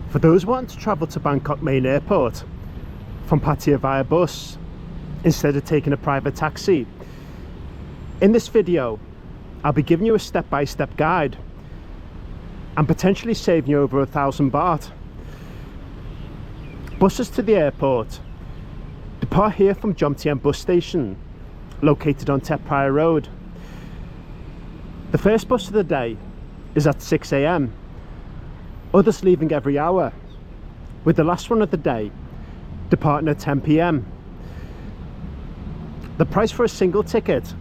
For those wanting to travel to Bangkok main airport from Pattaya via bus instead of taking a private taxi, in this video I'll be giving you a step-by-step guide and potentially saving you over 1,000 baht. Buses to the airport depart here from Jomtien Bus Station, located on Pattaya Road. The first bus of the day is at 6 AM, others leaving every hour, with the last one of the day departing at 10 PM. The price for a single ticket,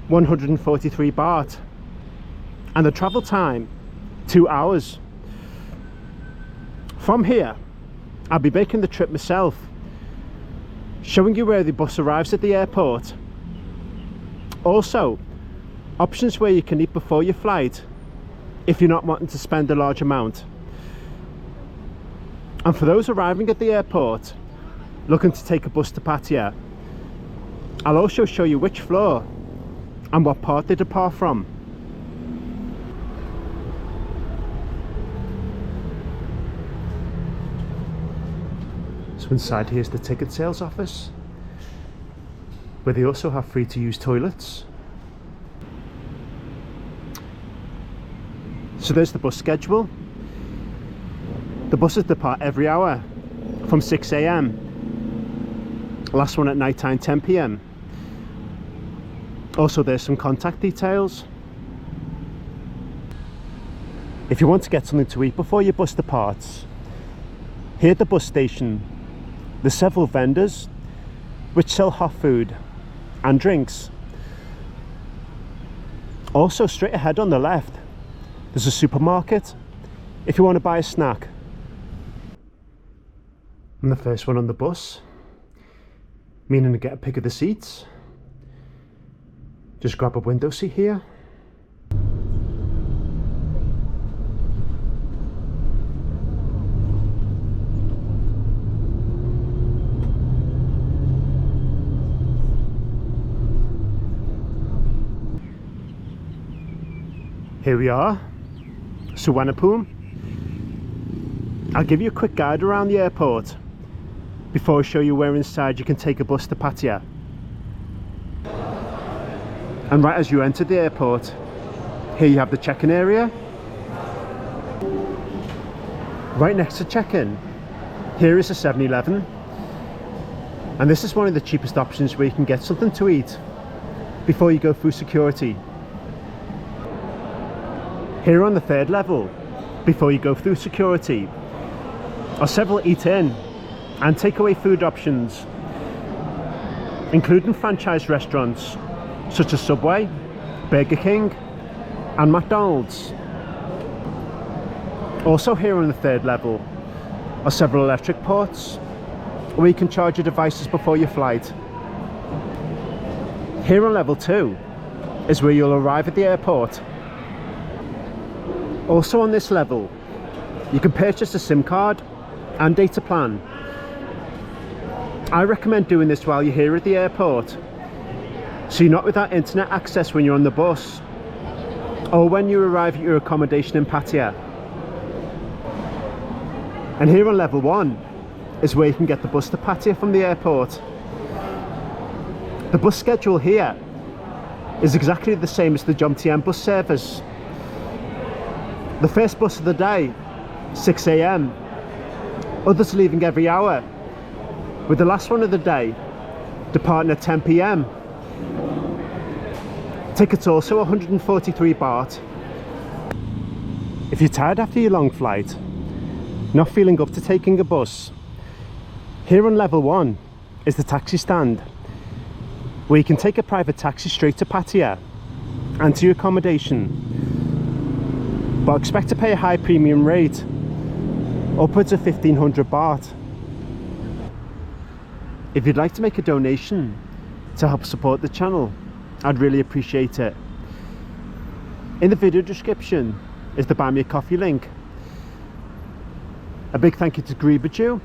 143 baht, and the travel time, 2 hours. From here I'll be making the trip myself, showing you where the bus arrives at the airport. Also, options where you can eat before your flight if you're not wanting to spend a large amount. And for those arriving at the airport looking to take a bus to Pattaya, I'll also show you which floor and what part they depart from. So inside here's the ticket sales office, where they also have free to use toilets. So there's the bus schedule. The buses depart every hour from 6 AM, last one at night time 10 PM. Also there's some contact details. If you want to get something to eat before your bus departs, here at the bus station there's several vendors which sell hot food and drinks. Also straight ahead on the left there's a supermarket if you want to buy a snack. I'm the first one on the bus, meaning to get a pick of the seats. Just grab a window seat here. Here we are, Suvarnabhumi. I'll give you a quick guide around the airport before I show you where inside you can take a bus to Pattaya. And right as you enter the airport, here you have the check-in area. Right next to check-in, here is a 7-Eleven, and this is one of the cheapest options where you can get something to eat before you go through security. Here on the third level, before you go through security, are several eat-in and takeaway food options, including franchise restaurants such as Subway, Burger King and McDonald's. Also here on the third level are several electric ports where you can charge your devices before your flight. Here on level 2 is where you'll arrive at the airport. Also on this level you can purchase a SIM card and data plan. I recommend doing this while you're here at the airport, so you're not without internet access when you're on the bus or when you arrive at your accommodation in Pattaya. And here on level 1 is where you can get the bus to Pattaya from the airport. The bus schedule here is exactly the same as the Jomtien bus service. The first bus of the day, 6 AM, others leaving every hour, with the last one of the day departing at 10 PM. Tickets also 143 baht. If you're tired after your long flight, not feeling up to taking a bus, here on level 1 is the taxi stand, where you can take a private taxi straight to Pattaya and to your accommodation, but expect to pay a high premium rate, upwards of 1,500 baht. If you'd like to make a donation to help support the channel, I'd really appreciate it. In the video description is the Buy Me a Coffee link. A big thank you to Greebaju,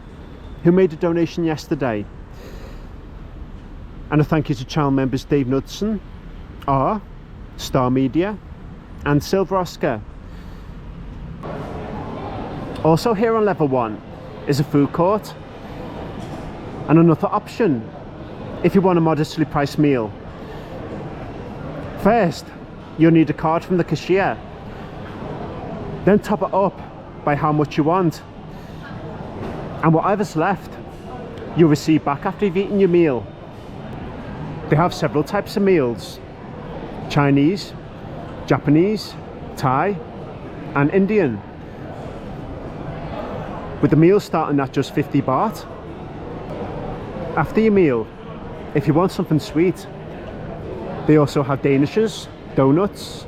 who made a donation yesterday, and a thank you to channel members Dave Knudsen, R, Star Media and Silver Oscar. Also here on level 1 is a food court, and another option if you want a modestly priced meal. First, you'll need a card from the cashier, then top it up by how much you want, and whatever's left you'll receive back after you've eaten your meal. They have several types of meals: Chinese, Japanese, Thai and Indian, with the meal starting at just 50 baht. After your meal, if you want something sweet, they also have danishes, donuts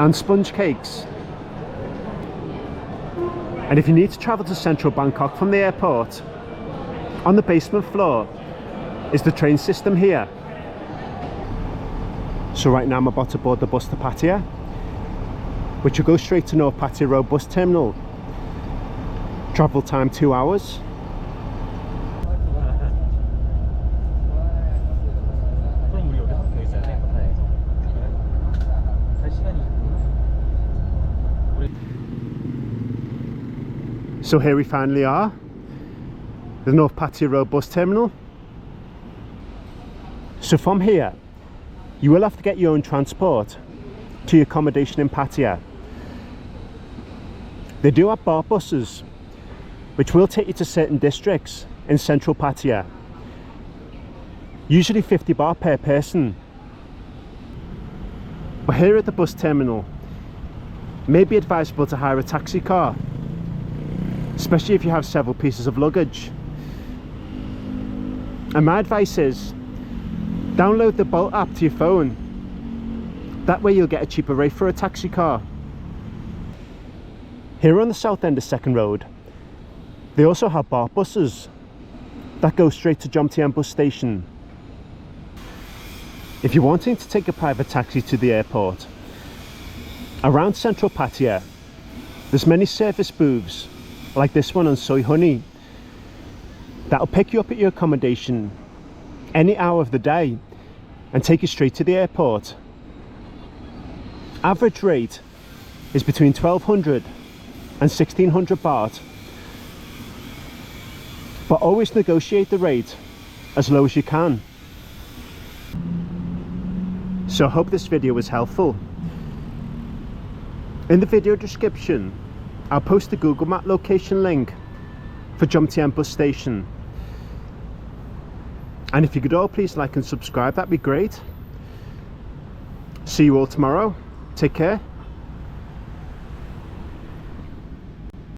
and sponge cakes. And if you need to travel to central Bangkok from the airport, on the basement floor is the train system here. So right now I'm about to board the bus to Pattaya, which will go straight to North Pattaya Road bus terminal. Travel time 2 hours. So here we finally are, the North Pattaya Road bus terminal. So from here, you will have to get your own transport to your accommodation in Pattaya. They do have Baht buses, which will take you to certain districts in central Pattaya. Usually 50 baht per person. But here at the bus terminal, it may be advisable to hire a taxi car, especially if you have several pieces of luggage. And my advice is, download the Bolt app to your phone. That way you'll get a cheaper rate for a taxi car. Here on the south end of Second Road, they also have Baht buses that go straight to Jomtien Bus Station. If you're wanting to take a private taxi to the airport, around central Pattaya, there's many service booths like this one on Soy Honey that'll pick you up at your accommodation any hour of the day and take you straight to the airport. Average rate is between 1200 and 1600 baht, but always negotiate the rate as low as you can. So I hope this video was helpful. In the video description I'll post the Google Map location link for Jomtien Bus Station. And if you could all please like and subscribe, that'd be great. See you all tomorrow. Take care.